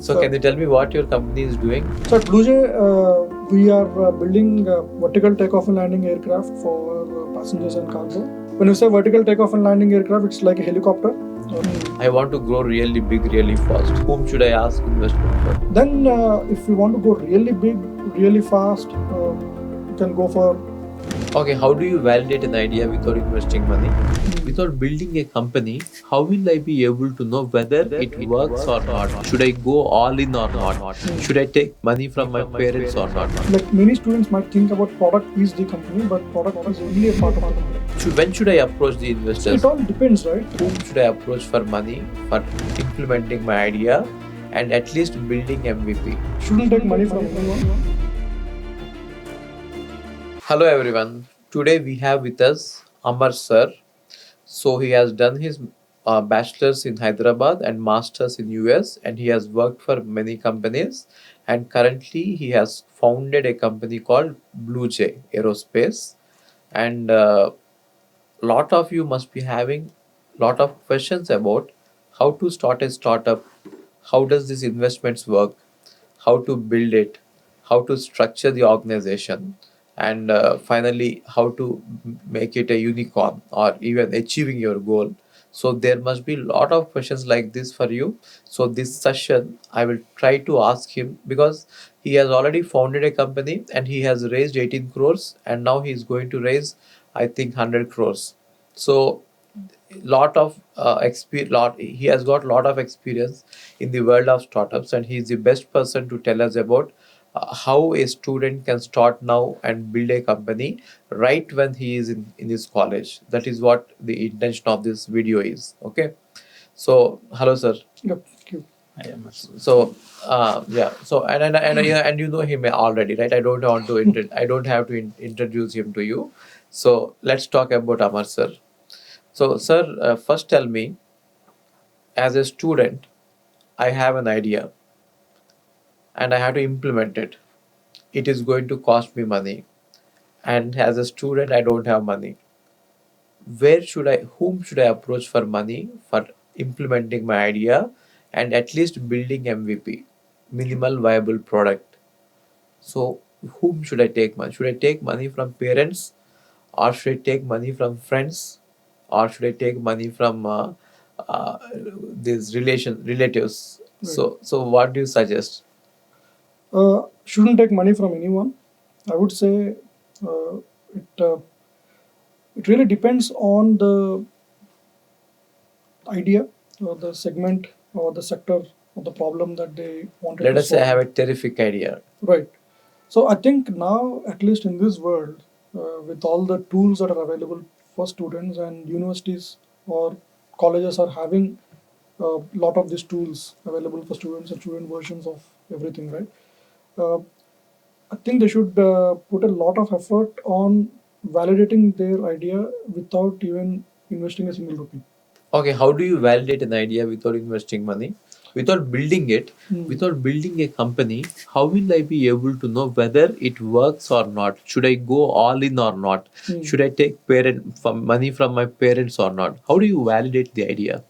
So can you tell me what your company is doing? So at BLUJ, we are building vertical takeoff and landing aircraft for passengers and cargo. When you say vertical takeoff and landing aircraft, it's like a helicopter. I want to grow really big, really fast. Whom should I ask investment for? Then if you want to go really big, really fast, you can go for... Okay, how do you validate an idea without investing money? Without building a company, how will I be able to know whether it works or not? Should I go all in or not? Should I take money from my parents or not? Like many students might think about product is the company, but product is only a part of the company. When should I approach the investors? It all depends, right? Whom should I approach for money, for implementing my idea and at least building MVP? Shouldn't take money from anyone. Hello everyone. Today we have with us Amar sir. So he has done his bachelor's in Hyderabad and master's in US, and he has worked for many companies, and currently he has founded a company called BLUJ Aerospace, and lot of you must be having lot of questions about how to start a startup, how does this investments work, how to build it, how to structure the organization, and finally how to make it a unicorn or even achieving your goal. So there must be a lot of questions like this for you. So this session I will try to ask him, because he has already founded a company and he has raised 18 crores, and now he is going to raise, I think, 100 crores. So lot of lot he has got lot of experience in the world of startups, and he is the best person to tell us about how a student can start now and build a company right when he is in his college. That is what the intention of this video is. Okay, so hello sir. Yep. Thank you. So yeah, so and you know him already, right? I don't want to I don't have to introduce him to you. So let's talk about Amar sir. So, sir, first tell me, as a student, I have an idea and I have to implement it. It is going to cost me money. And as a student, I don't have money. Whom should I approach for money for implementing my idea and at least building MVP, minimal viable product? So, whom should I take money? Should I take money from parents, or should I take money from friends, or should I take money from these relatives? So what do you suggest? Shouldn't take money from anyone. I would say uh, it it really depends on the idea or the segment or the sector or the problem that they wanted Let to us say I solve. have a terrific idea. Right. So I think now, at least in this world, with all the tools that are available for students, and universities or colleges are having a lot of these tools available for students and student versions of everything, right? Uh, I think they should put a lot of effort on validating their idea without even investing a single rupee. Okay, how do you validate an idea without investing money? Without building it, without building a company, how will I be able to know whether it works or not? Should I go all in or not? Should I take money from my parents or not? How do you validate the idea?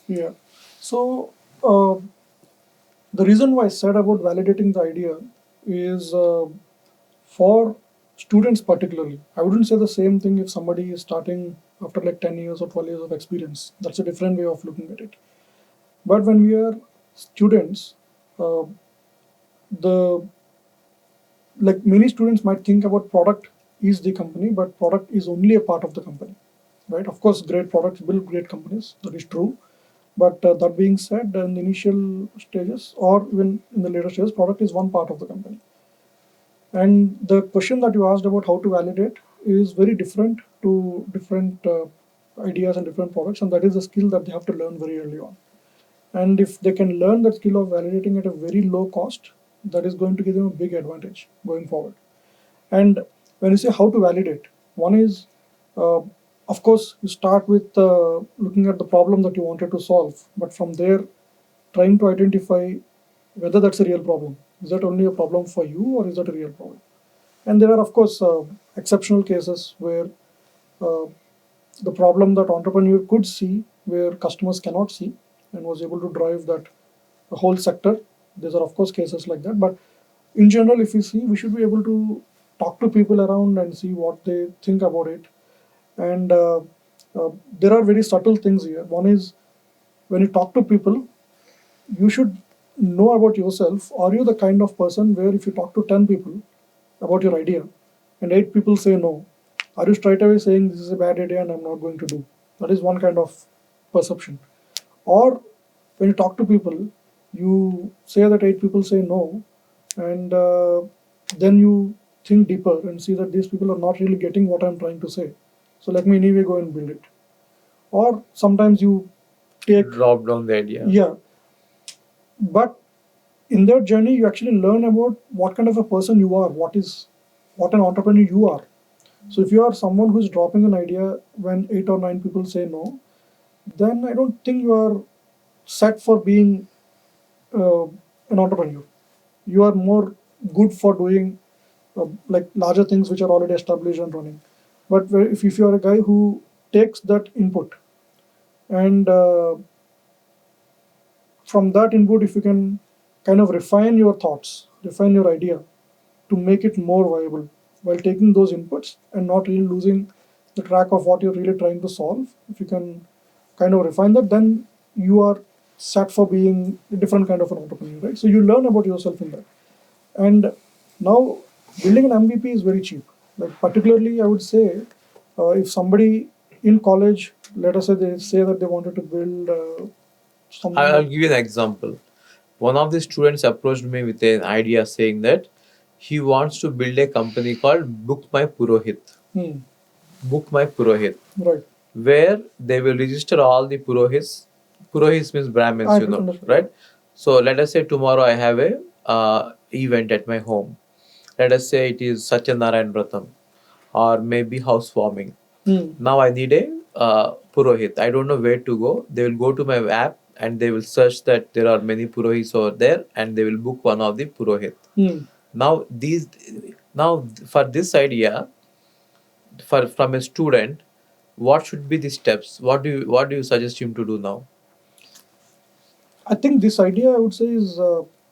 Yeah. So uh, the reason why I said about validating the idea is for students particularly. I wouldn't say the same thing if somebody is starting after like 10 years or 12 years of experience. That's a different way of looking at it. But when we are students, uh, the like many students might think about product is the company, but product is only a part of the company, right? Of course, great products build great companies. That is true. But that being said, in the initial stages or even in the later stages, product is one part of the company. And the question that you asked about how to validate is very different to different ideas and different products, and that is a skill that they have to learn very early on. And if they can learn that skill of validating at a very low cost, that is going to give them a big advantage going forward. And when you say how to validate, one is, uh, of course, you start with looking at the problem that you wanted to solve, but from there, trying to identify whether that's a real problem. Is that only a problem for you, or is that a real problem? And there are, of course, exceptional cases where uh, the problem that entrepreneur could see, where customers cannot see, and was able to drive that whole sector These are of course cases like that, but in general, if we see, we should be able to talk to people around and see what they think about it. And there are very subtle things here. One is, when you talk to people, you should know about yourself. Are you the kind of person where if you talk to 10 people about your idea and 8 people say no, are you straight away saying this is a bad idea and I'm not going to do? That is one kind of perception. Or when you talk to people, you say that 8 people say no, and then you think deeper and see that these people are not really getting what I'm trying to say. So let me anyway go and build it. Or sometimes you take, Drop down the idea. yeah, but in that journey you actually learn about what kind of a person you are, what an entrepreneur you are. So if you are someone who's dropping an idea when 8 or 9 people say no, then I don't think you are set for being an entrepreneur. You are more good for doing like larger things which are already established and running. But if you are a guy who takes that input and from that input, if you can kind of refine your thoughts, refine your idea to make it more viable while taking those inputs and not really losing the track of what you're really trying to solve, if you can kind of refine that, then you are set for being a different kind of an entrepreneur, right? So you learn about yourself in that. And now building an MVP is very cheap. Like particularly, I would say, if somebody in college, let us say they say that they wanted to build something. I'll give you an example. One of the students approached me with an idea saying that he wants to build a company called Book My Purohit. Hmm. Book My Purohit, Right. where they will register all the Purohits. Purohits means Brahmins, I you know, understand. right? So let us say tomorrow I have a event at my home. Let us say it is Satyanarayan Vratam or maybe housewarming. Hmm. Now I need a Purohit. I don't know where to go. They will go to my app and they will search that there are many Purohits over there and they will book one of the Purohit. Hmm. Now for this idea, for from a student, what should be the steps? What do you suggest him to do now? I think this idea, I would say, is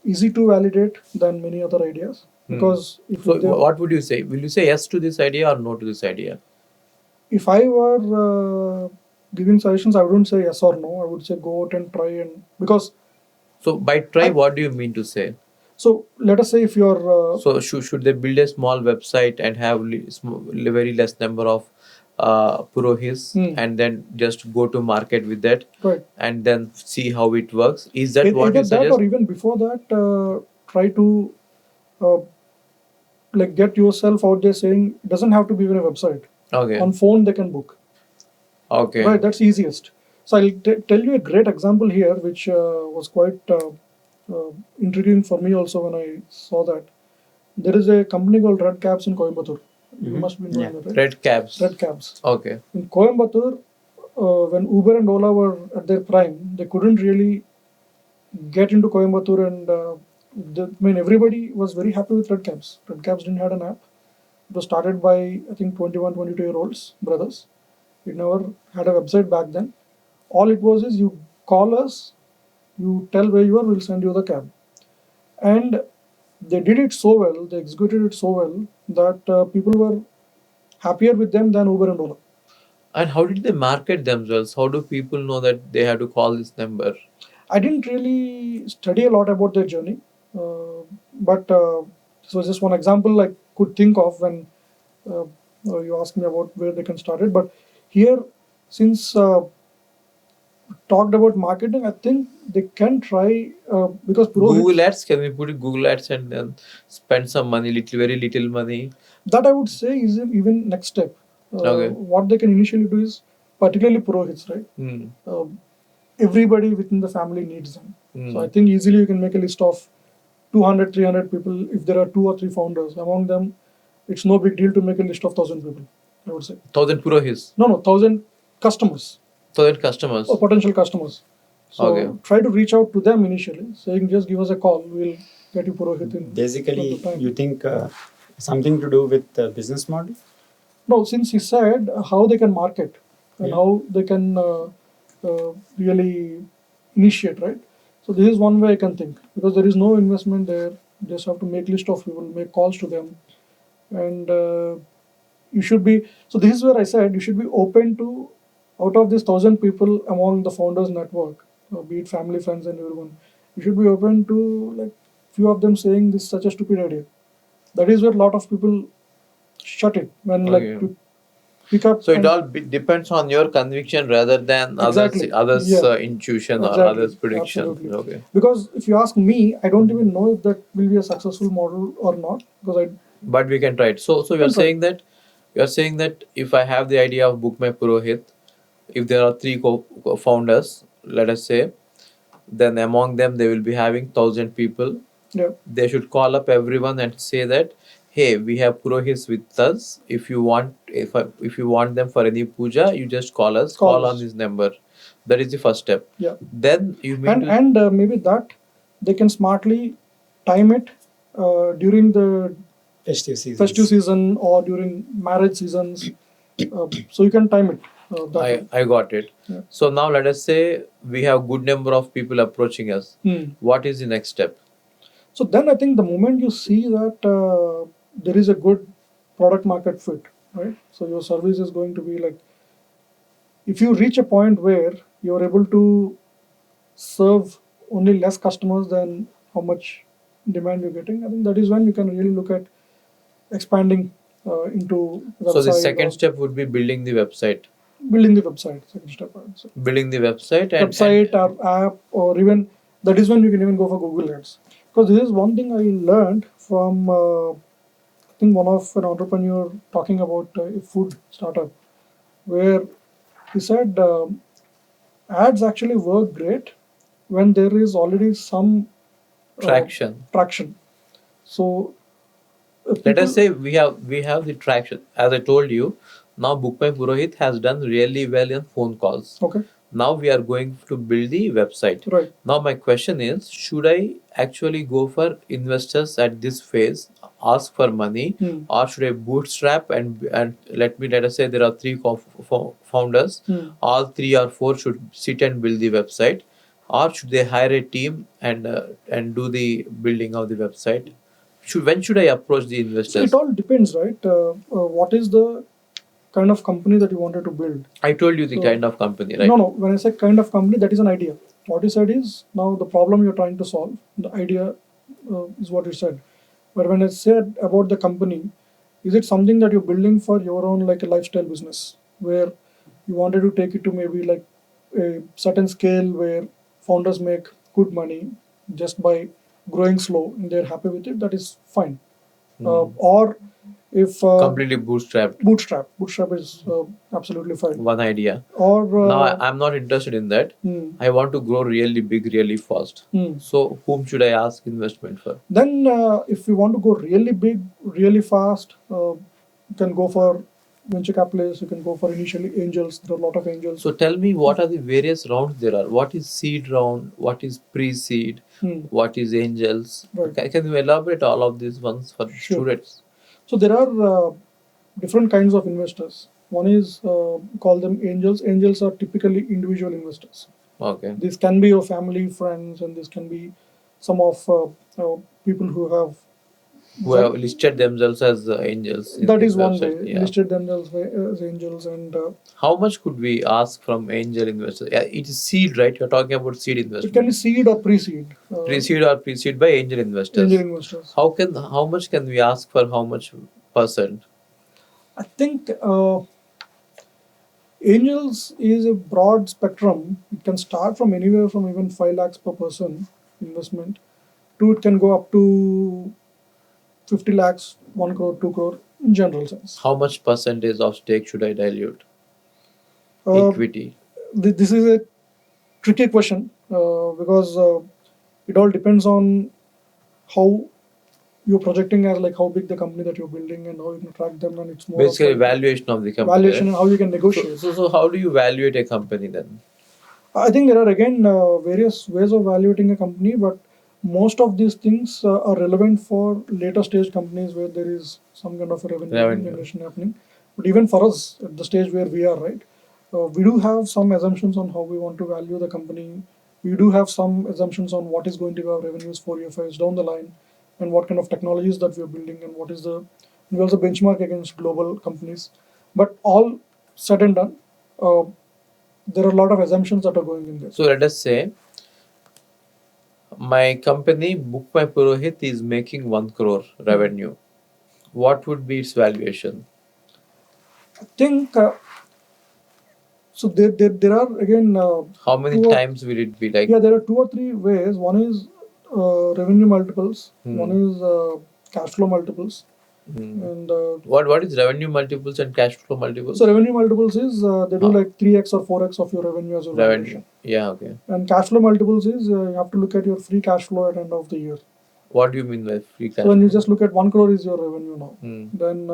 easy to validate than many other ideas, because So what would you say? Will you say yes to this idea or no to this idea? if I were giving suggestions, I wouldn't say yes or no. I would say go out and try, and because So by try, what do you mean to say? so let us say if you're So should they build a small website and have very less number of purohis and then just go to market with that right, and then see how it works? Is that what either you that suggest? or even before that, try to uh, like get yourself out there saying it doesn't have to be even a website. Okay. On phone they can book. Okay. Right, that's easiest. So I'll tell you a great example here, which was quite intriguing for me also when I saw that. There is a company called Red Cabs in Coimbatore. You must be knowing that, right? Red cabs. Red Cabs. Okay. In Coimbatore, when Uber and Ola were at their prime, they couldn't really get into Coimbatore, and I mean everybody was very happy with Red Cabs. Red Cabs didn't have an app. It was started by I think 21, 22-year-olds brothers. It never had a website back then. All it was is you call us, you tell where you are, we'll send you the cab. And they did it so well, they executed it so well that people were happier with them than Uber and Ola. And how did they market themselves? How do people know that they have to call this number? I didn't really study a lot about their journey, but this was just one example I could think of when you asked me about where they can start it. But here, since talked about marketing, I think they can try because Google Ads, can we put it Google Ads and then spend some money, very little money? That I would say is even next step. Okay. What they can initially do is, particularly Purohits, right? Uh, Everybody within the family needs them. So I think easily you can make a list of 200, 300 people. If there are 2 or 3 founders among them, it's no big deal to make a list of 1,000 people, I would say. 1,000 Purohis? No, 1,000 customers. 1,000 customers? Or potential customers. So Okay. try to reach out to them initially, saying just give us a call, we'll get you Purohit in. Basically, you think something to do with the business model? No, since he said how they can market and how they can really initiate, right? So this is one way I can think, because there is no investment there. Just have to make list of people, make calls to them, and you should be. So this is where I said you should be open to, out of these 1,000 people among the founders network, be it family, friends, and everyone. You should be open to like few of them saying this is such a stupid idea. That is where a lot of people shut it when like Okay. to pick up. So it And all depends on your conviction rather than exactly, others yeah, intuition or exactly, others prediction. absolutely. Okay. Because if you ask me, I don't even know if that will be a successful model or not, because I But we can try it. So can try. you're saying that if I have the idea of Book My Purohit, if there are three co-founders, let us say, then among them they will be having 1,000 people. Yeah, They should call up everyone and say that, hey, we have Purohits with us. If you want them for any puja, you just call us. Call on callers. this number. That is the first step. Yeah, Then you mean to and maybe that they can smartly time it during the festive seasons. festive season or during marriage seasons. So you can time it that way. I got it. Yeah. So now let us say we have good number of people approaching us. What is the next step? So then I think the moment you see that there is a good product market fit, right? So your service is going to be like, if you reach a point where you're able to serve only less customers than how much demand you're getting, I think that is when you can really look at expanding into So the website second or step would be building the website. building the website. Second step, I would say. Building the website and Website or app, or even that is when you can even go for Google Ads. Because this is one thing I learned from I think one of an entrepreneur talking about a food startup, where he said ads actually work great when there is already some traction. traction. So Let us people, say we have the traction. As I told you, now Book My Purohit has done really well in phone calls. okay, Now we are going to build the website. right, Now my question is, should I actually go for investors at this phase, ask for money, or should I bootstrap and let us say there are three founders, all three or four should sit and build the website, or should they hire a team and do the building of the website? When should I approach the so it investors? all depends, right? What is the kind of company that you wanted to build? I told you the So kind of company, right? no, when I say kind of company, that is an idea. What you said is now the problem you're trying to solve. The idea is what you said. But when I said about the company, is it something that you're building for your own, like a lifestyle business, where you wanted to take it to maybe like a certain scale where founders make good money just by growing slow and they're happy with it? That is fine. Or if Completely bootstrapped. bootstrap is absolutely fine. One idea. Or Now I'm not interested in that. I want to grow really big, really fast. So whom should I ask investment for? then if you want to go really big, really fast, you can go for venture capitalists. You can go for initially angels. There are a lot of angels. So tell me, what are the various rounds there are? What is seed round? What is pre-seed? What is angels? Right. Can you elaborate all of these ones for Sure. students? So there are different kinds of investors. One is call them angels. Angels are typically individual investors. Okay. This can be your family, friends, and this can be some of people who have listed themselves as angels. That is one website. way, Yeah. listed themselves as angels, and How much could we ask from angel investors? Yeah, it is seed, right? You're talking about seed it can be investment. seed or pre-seed. Pre-seed or pre-seed by angel investors. Angel investors. How much can we ask for how much percent? I think angels is a broad spectrum. It can start from anywhere from even 5 lakhs per person investment to it can go up to 50 lakhs, 1 crore, 2 crore in general sense. How much percentage of stake should I dilute? Equity. This is a tricky question because it all depends on how you're projecting as like how big the company that you're building and how you can track them, and it's more of Basically, like valuation of the company. valuation and right? how you can negotiate. So how do you evaluate a company then? I think there are again various ways of evaluating a company, but most of these things are relevant for later stage companies where there is some kind of a revenue Revenue. generation happening. But even for us at the stage where we are, right, we do have some assumptions on how we want to value the company we do have some assumptions on what is going to be our revenues 4 years, 5 years down the line, and what kind of technologies that we are building, and what is the. We also benchmark against global companies. But all said and done, there are a lot of assumptions that are going in this. So let us say my company Book My Purohit is making 1 crore revenue. What would be its valuation? I think so. There are again. How many two or- times will it be like? Yeah, there are 2 or 3 ways. One is revenue multiples. One is cash flow multiples. And What is revenue multiples and cash flow multiples? so revenue multiples is they do like 3x or 4x of your revenue as your Revenue. valuation. Yeah, okay. And cash flow multiples is you have to look at your free cash flow at end of the year. What do you mean by free cash So when you flow? just look at 1 crore is your revenue now. Hmm. Then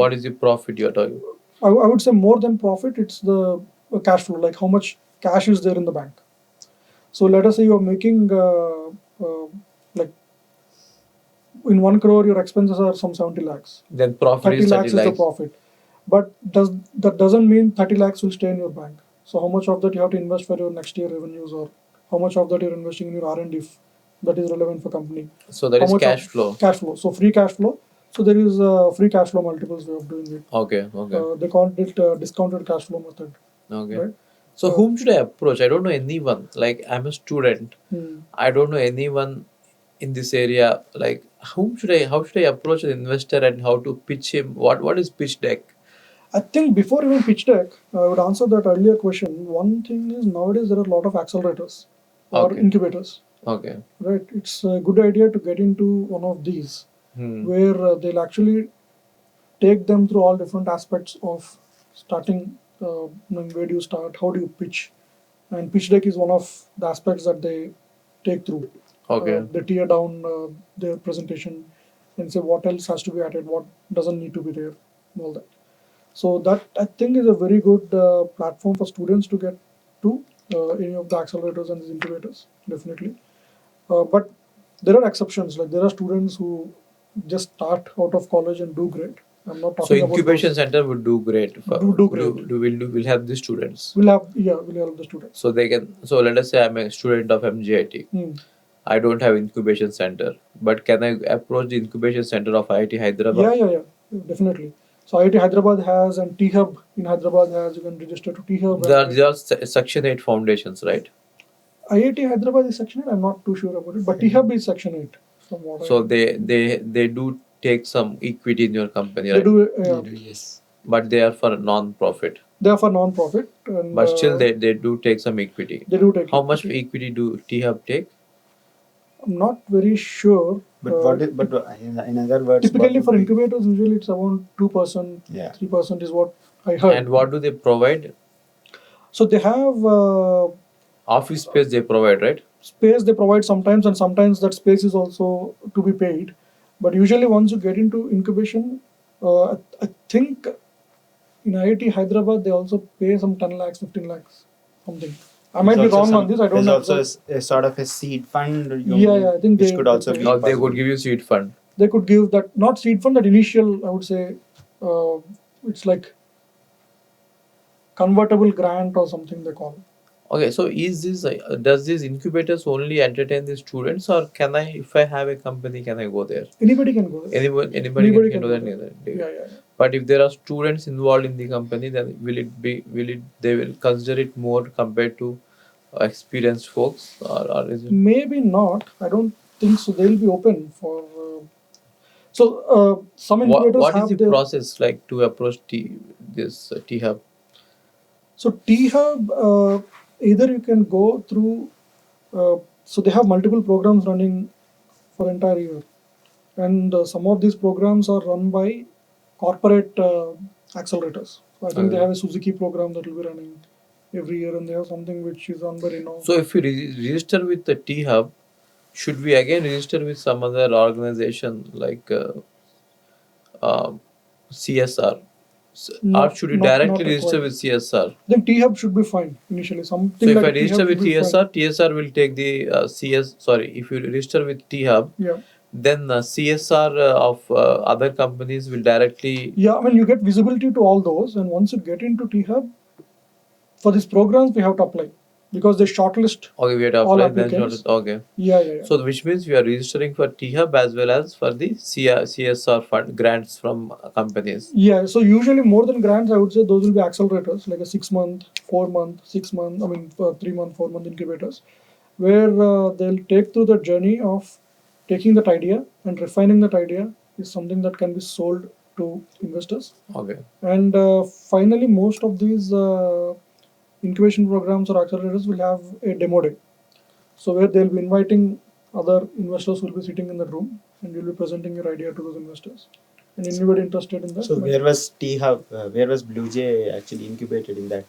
What is the profit you're talking? I would say more than profit, it's the cash flow, like how much cash is there in the bank. So let us say you're making like in 1 crore your expenses are some 70 lakhs. Then profit 30 is 30 lakhs is the lakhs. profit. But that doesn't mean 30 lakhs will stay in your bank. So how much of that you have to invest for your next year revenues, or how much of that you're investing in your R&D if that is relevant for company. So that How is much cash of- flow. Cash flow. So free cash flow. So there is free cash flow multiples way of doing it. Okay, okay, They call it discounted cash flow method. okay. Right? So whom should I approach? I don't know anyone. Like I'm a student. Hmm. I don't know anyone in this area. Like how should I approach an investor and how to pitch him? What is pitch deck? I think before even pitch deck, I would answer that earlier question. One thing is nowadays there are a lot of accelerators or Okay. incubators. Okay. Right, it's a good idea to get into one of these where they'll actually take them through all different aspects of starting. Where do you start? How do you pitch? And pitch deck is one of the aspects that they take through. Okay. They tear down their presentation and say what else has to be added, what doesn't need to be there, and all that. So that I think is a very good platform for students to get to any of the accelerators and the incubators, definitely. But there are exceptions. Like there are students who just start out of college and do great. I'm not So talking about incubation those. center would do great. Do great. Will help the students. We'll have the students. So they can. So let us say I'm a student of MGIT. Hmm. I don't have incubation center, but can I approach the incubation center of IIT Hyderabad? Yeah, definitely. So IIT Hyderabad has, and T Hub in Hyderabad has. You can register to T Hub. They are Section 8 foundations, right? IIT Hyderabad is Section 8. I'm not too sure about it, but T Hub is Section 8. From what So I they do take some equity in your company, they right? do. Yes. But they are for non-profit. They are for non-profit, and But still they do take some equity. they do take. How much equity. equity do T-Hub take? I'm not very sure. But in other words, Typically what for would be- incubators, usually it's around 2%, Yeah. 3% is what I heard. And what do they provide? So they have Office space they provide, right? space they provide sometimes, and sometimes that space is also to be paid. But usually once you get into incubation, I think in IIT Hyderabad they also pay some 10 lakhs, 15 lakhs, something. I might be There's also wrong on this. I don't There's know. also exact- a sort of a seed fund. Yeah, I think which they- could also they- be. Or they possible. could give you seed fund. They could give that, not seed fund, that initial, I would say, it's like convertible grant or something they call. Okay, so is this does these incubators only entertain the students, or can I, if I have a company, can I go there? Anybody can go there. Anybody Anybody can can do go that. there. Yeah. But if there are students involved in the company, then they will consider it more compared to experienced folks, or is it? Maybe not. I don't think so. They'll be open for. Some incubators What is have the their. process like to approach this T Hub? So T Hub, either you can go through. So they have multiple programs running for entire year, and some of these programs are run by corporate accelerators. So I think they Okay. have a Suzuki program that will be running every year, and they have something which is run by Renault. So if we register with the T Hub, should we again register with some other organization like CSR? Or should we directly not register required. with CSR? Then T Hub should be fine initially. Something So if like I a T-Hub register with should be fine. TSR, TSR will take the if you register with T Hub, Yeah. then CSR of other companies will directly. Yeah, I mean, you get visibility to all those, and once you get into T Hub, for these programs, we have to apply. because they shortlist Okay, we had to all apply then applicants. okay. Yeah. So which means we are registering for T-Hub as well as for the CSR fund grants from companies. Yeah, so usually more than grants, I would say those will be accelerators, like a 6 month, 4 month, 6 month, 3 month, 4 month incubators, where they'll take through the journey of taking that idea and refining that idea is something that can be sold to investors. Okay. And finally, most of these incubation programs or accelerators will have a demo day. So where they'll be inviting other investors who will be sitting in the room and you'll be presenting your idea to those investors. And anybody interested in that? So where was T Hub? Where was BLUJ actually incubated in that?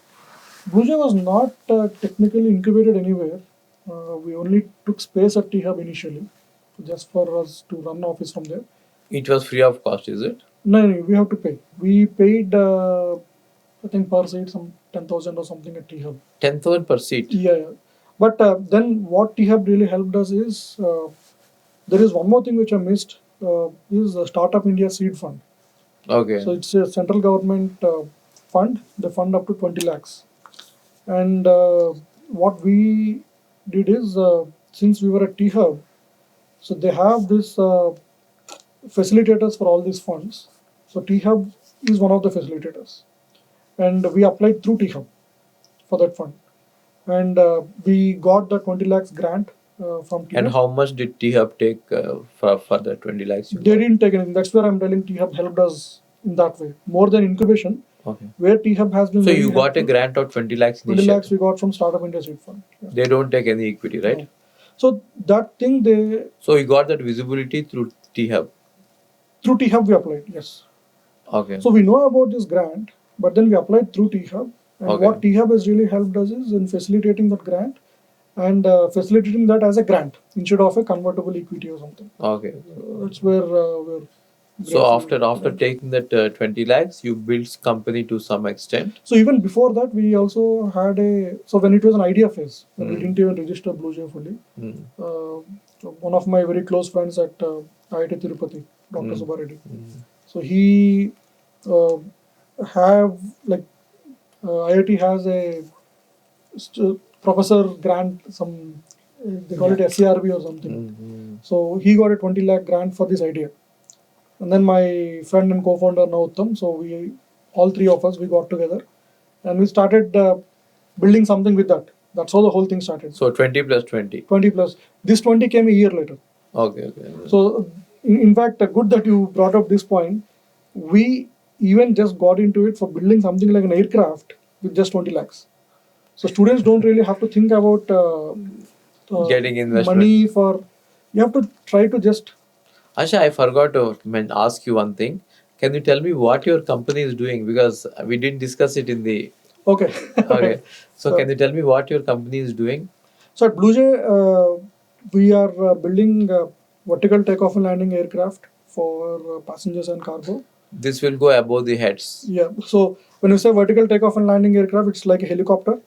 BLUJ was not technically incubated anywhere. We only took space at T Hub initially, just for us to run office from there. It was free of cost, is it? No, we have to pay. We paid, I think per seat some 10,000 or something at T Hub. 10,000 per seat. Yeah. But then what T Hub really helped us is there is one more thing which I missed is the Startup India Seed Fund. Okay. So it's a central government fund. They fund up to 20 lakhs. And what we did is since we were at T Hub, so they have this facilitators for all these funds. So T Hub is one of the facilitators, and we applied through T Hub for that fund, and we got the 20 lakhs grant from T Hub. And how much did T-Hub take for the 20 lakhs you They got? didn't take anything. That's where I'm telling T Hub helped us in that way more than incubation. Okay. Where T Hub has been. So very you got a helpful. grant of 20 lakhs 20 initially. lakhs we got from Startup India Seed Fund. Yeah. They don't take any equity, right? No. So that thing they So you got that visibility through T-Hub. through T Hub we applied. Yes. Okay. So we know about this grant, but then we applied through T Hub. And Okay. what T Hub has really helped us is in facilitating that grant and facilitating that as a grant instead of a convertible equity or something. Okay. That's where we're. So grateful. after taking that 20 lakhs, you built company to some extent. So even before that, we also had a. So when it was an idea phase, when we didn't even register BLUJ fully. Mm. One of my very close friends at IIT Tirupati, Dr. Mm. Subba Reddy. Mm. So he have like IIT has a professor grant some they call it SCRB or something. Mm. So he got a 20 lakh grant for this idea, and then my friend and co-founder Nauttam. So we all three of us we got together, and we started building something with that. That's how the whole thing started. So 20 plus 20. 20 plus. This 20 came a year later. Okay. So, in fact, good that you brought up this point. We even just got into it for building something like an aircraft with just 20 lakhs. So, students don't really have to think about Getting investment. money for. You have to try to just. Asha, I forgot to ask you one thing. Can you tell me what your company is doing? Because we didn't discuss it in the. Okay. Okay. So can you tell me what your company is doing? So, at BLUJ, we are building vertical takeoff and landing aircraft for passengers and cargo. This will go above the heads. Yeah. So when you say vertical takeoff and landing aircraft, it's like a helicopter,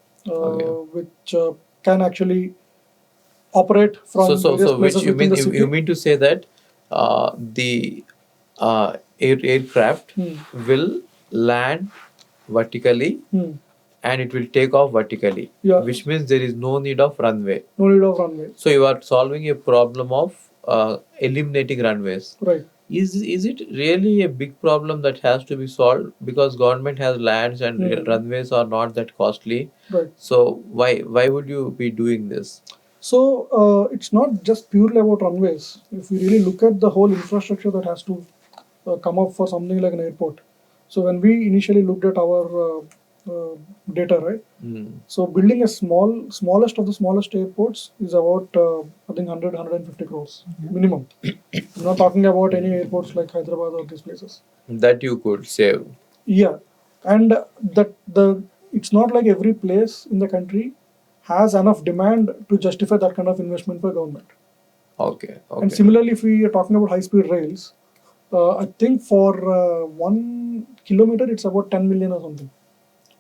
which can actually operate from various So which places you within mean the city. you mean to say that the aircraft will land vertically Hmm. and it will take off vertically, Yeah. which means there is no need of runway. No need of runway. So you are solving a problem of eliminating runways. Right. Is it really a big problem that has to be solved because government has lands and runways are not that costly? Right. So why would you be doing this? So it's not just purely about runways. If we really look at the whole infrastructure that has to come up for something like an airport. So when we initially looked at our data, right? So building a smallest of the smallest airports is about I think 150 crores minimum. I'm not talking about any airports like Hyderabad or these places. That you could save. Yeah, and it's not like every place in the country has enough demand to justify that kind of investment by government. Okay. And similarly, if we are talking about high-speed rails, I think for 1 kilometer it's about 10 million or something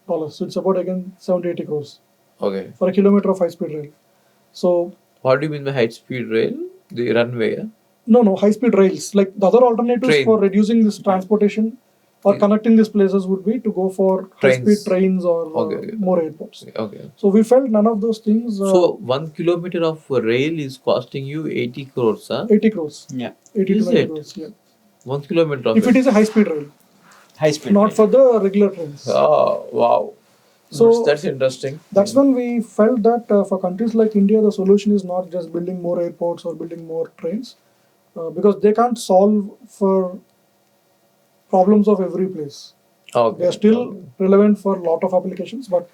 dollars. So it's about again 70-80 crores. Okay. For a kilometer of high-speed rail. So. What do you mean by high-speed rail? The runway? Yeah? No, high-speed rails. Like the other alternatives Train. for reducing this transportation or connecting these places would be to go for high-speed Trains. trains or Okay. more airports. Okay. So we felt none of those things. So 1 kilometer of rail is costing you 80 crores, huh? 80 crores. Yeah. 80 Is to 90 it? crores. Yeah. 1 kilometer of If it is a high-speed rail, High speed. not rail. for the regular trains. Oh, wow. So That's interesting. that's when we felt that for countries like India, the solution is not just building more airports or building more trains, because they can't solve for problems of every place. Okay. They are still relevant for a lot of applications, but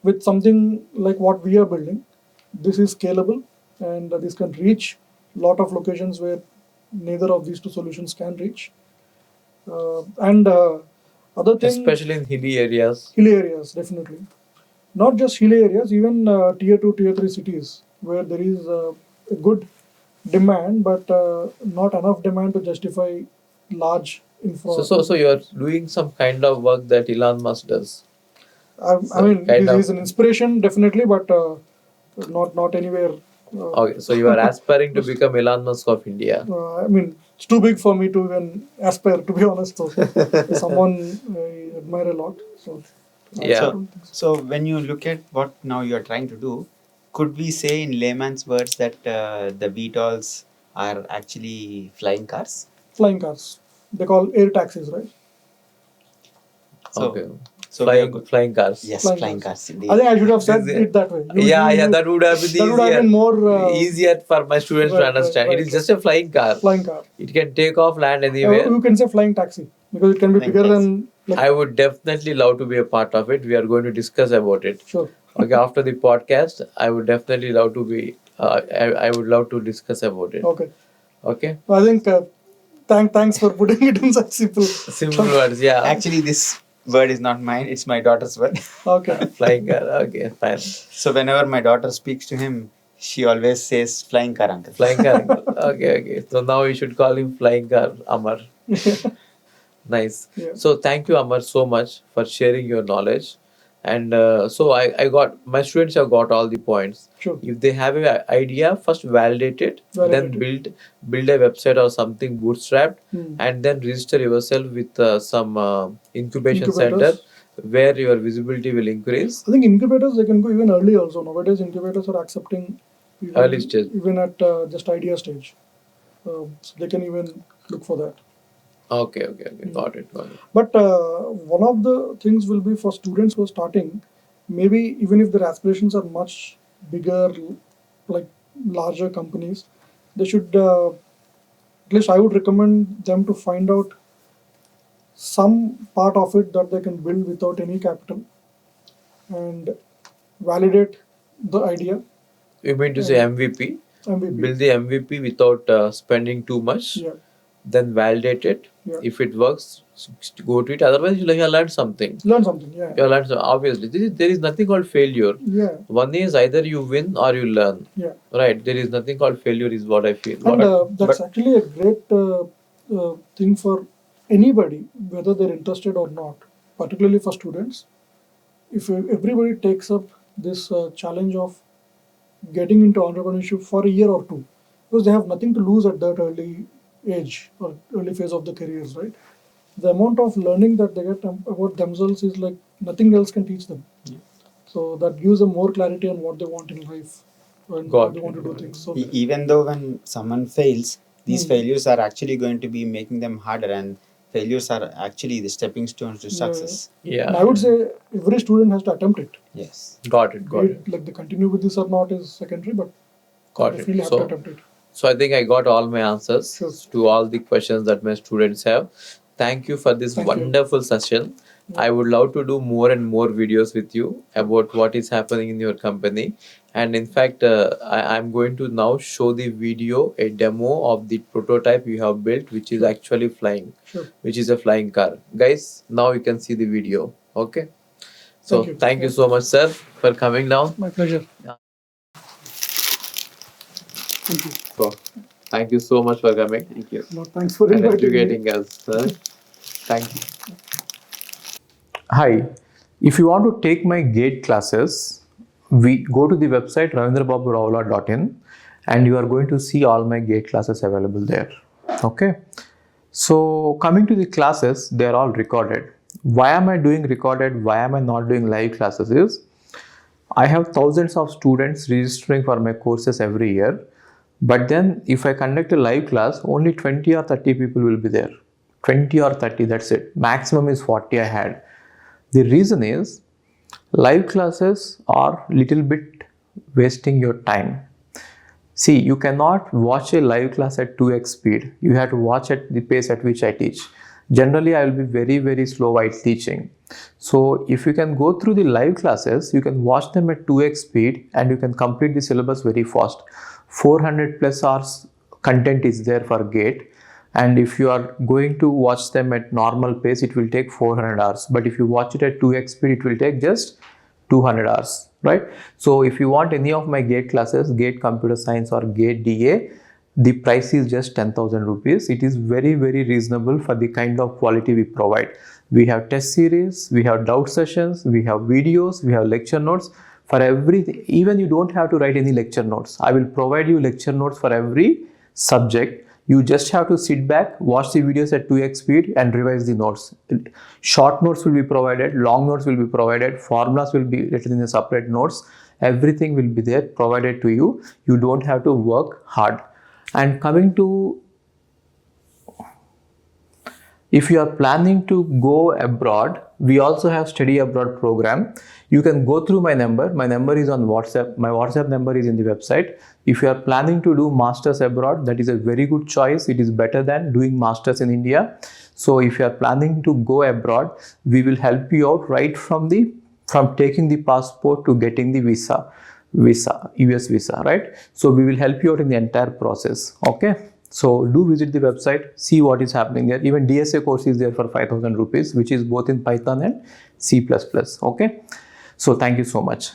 with something like what we are building, this is scalable and this can reach a lot of locations where neither of these two solutions can reach. And other thing, Especially in hilly areas. hilly areas, definitely. Not just hilly areas, even tier 2, tier 3 cities where there is a good demand, but not enough demand to justify large infra. So you're doing some kind of work that Elon Musk does. I mean, kind he's of- an inspiration, definitely, but not anywhere. Okay, so you are aspiring to become Elon Musk of India. I mean, it's too big for me to even aspire, to be honest. So, someone I admire a lot. So, Yeah. So, so when you look at what now you are trying to do, could we say in layman's words that the VTOLs are actually flying cars? flying cars, they call air taxis, right? So, Okay. so we are Flying cars. Yes, Flying flying cars. cars indeed. I think I should have said This is- it that way. Yeah, that would have been that would have easier. been more Easier for my students to right, understand. right, It is right. just a flying car. flying car. It can take off, land anywhere. You can say flying taxi because it can be Flying bigger taxi. than like I would definitely love to be a part of it. We are going to discuss about it. sure. Okay, after the podcast, I would definitely love to be. I would love to discuss about it. Okay. Okay. I think thanks for putting it in such simple. Simple words, yeah. Actually, this word is not mine; it's my daughter's word. Okay. Flying car. Okay, fine. So whenever my daughter speaks to him, she always says "flying car, uncle." Flying car. Okay, okay. So now we should call him Flying Car Amar. Nice. Yeah. So thank you, Amar, so much for sharing your knowledge. And so I got my students have got all the points. Sure. If they have an idea, first validate it, then build a website or something bootstrapped, Hmm. and then register yourself with some incubation center Incubators. where your visibility will increase. I think incubators they can go even early also. Nowadays incubators are accepting even, Early stage. even at just idea stage. So they can even look for that. Okay, got it. But one of the things will be for students who are starting, maybe even if their aspirations are much bigger, like larger companies, they should, at least I would recommend them to find out some part of it that they can build without any capital and validate the idea. You mean to say MVP? MVP. Build the MVP without spending too much. Yeah, Then validate it. Yeah. If it works, go to it. Otherwise, you'll learn something. learn something. Yeah, You learn obviously. There is nothing called failure. yeah, One is either you win or you learn. yeah. Right? There is nothing called failure. Is what I feel. And that's but- actually a great thing for anybody, whether they're interested or not, particularly for students. If everybody takes up this challenge of getting into entrepreneurship for a year or two, because they have nothing to lose at that early age or early phase of the careers, right? The amount of learning that they get about themselves is like nothing else can teach them. Yeah. So that gives them more clarity on what they want in life and Got how they it, want to do got it. things. So Even though when someone fails, these Hmm. failures are actually going to be making them harder, and failures are actually the stepping stones to Yeah. success. Yeah. and I would say every student has to attempt it. Yes. Got it. Got Be it. it like they continue with this or not is secondary, but Got they it. really have to So, attempt it. so I think I got all my answers Sure. to all the questions that my students have. Thank you for this Thank you. wonderful session. I would love to do more and more videos with you about what is happening in your company. And in fact, I'm going to now show the video, a demo of the prototype you have built, which is actually flying, Sure. which is a flying car. Guys, now you can see the video. Okay. So Thank you. thank you so much, sir, for coming down. My pleasure. Yeah. Thank you. So, thank you so much for coming. Thank you. No, thanks for And inviting me. educating us, sir. Thank you. Hi, if you want to take my GATE classes, we go to the website ravindrababuravula.in and you are going to see all my GATE classes available there. Okay. So coming to the classes, they are all recorded. Why am I doing recorded? Why am I not doing live classes? Is I have thousands of students registering for my courses every year. But then if I conduct a live class, only 20 or 30 people will be there. 20 or 30, that's it. Maximum is 40 I had. The reason is live classes are little bit wasting your time. See, you cannot watch a live class at 2x speed. You have to watch at the pace at which I teach. Generally, I will be very, very slow while teaching. So, if you can go through the live classes, you can watch them at 2x speed and you can complete the syllabus very fast. 400 plus hours content is there for GATE. And if you are going to watch them at normal pace, it will take 400 hours. But if you watch it at 2x speed, it will take just 200 hours, right? So if you want any of my GATE classes, GATE Computer Science or GATE DA, the price is just 10,000 rupees. It is very, very reasonable for the kind of quality we provide. We have test series, we have doubt sessions, we have videos, we have lecture notes for everything. Even you don't have to write any lecture notes. I will provide you lecture notes for every subject. You just have to sit back, watch the videos at 2x speed and revise the notes. Short notes will be provided, long notes will be provided, formulas will be written in a separate notes. Everything will be there provided to you. You don't have to work hard. And coming to, if you are planning to go abroad, we also have study abroad program. You can go through my number. My number is on WhatsApp. My WhatsApp number is in the website. If you are planning to do masters abroad, that is a very good choice. It is better than doing masters in India. So if you are planning to go abroad, we will help you out right from taking the passport to getting the visa, US visa, right? So we will help you out in the entire process. Okay. So do visit the website, see what is happening there. Even DSA course is there for 5,000 rupees, which is both in Python and C++. Okay. So thank you so much.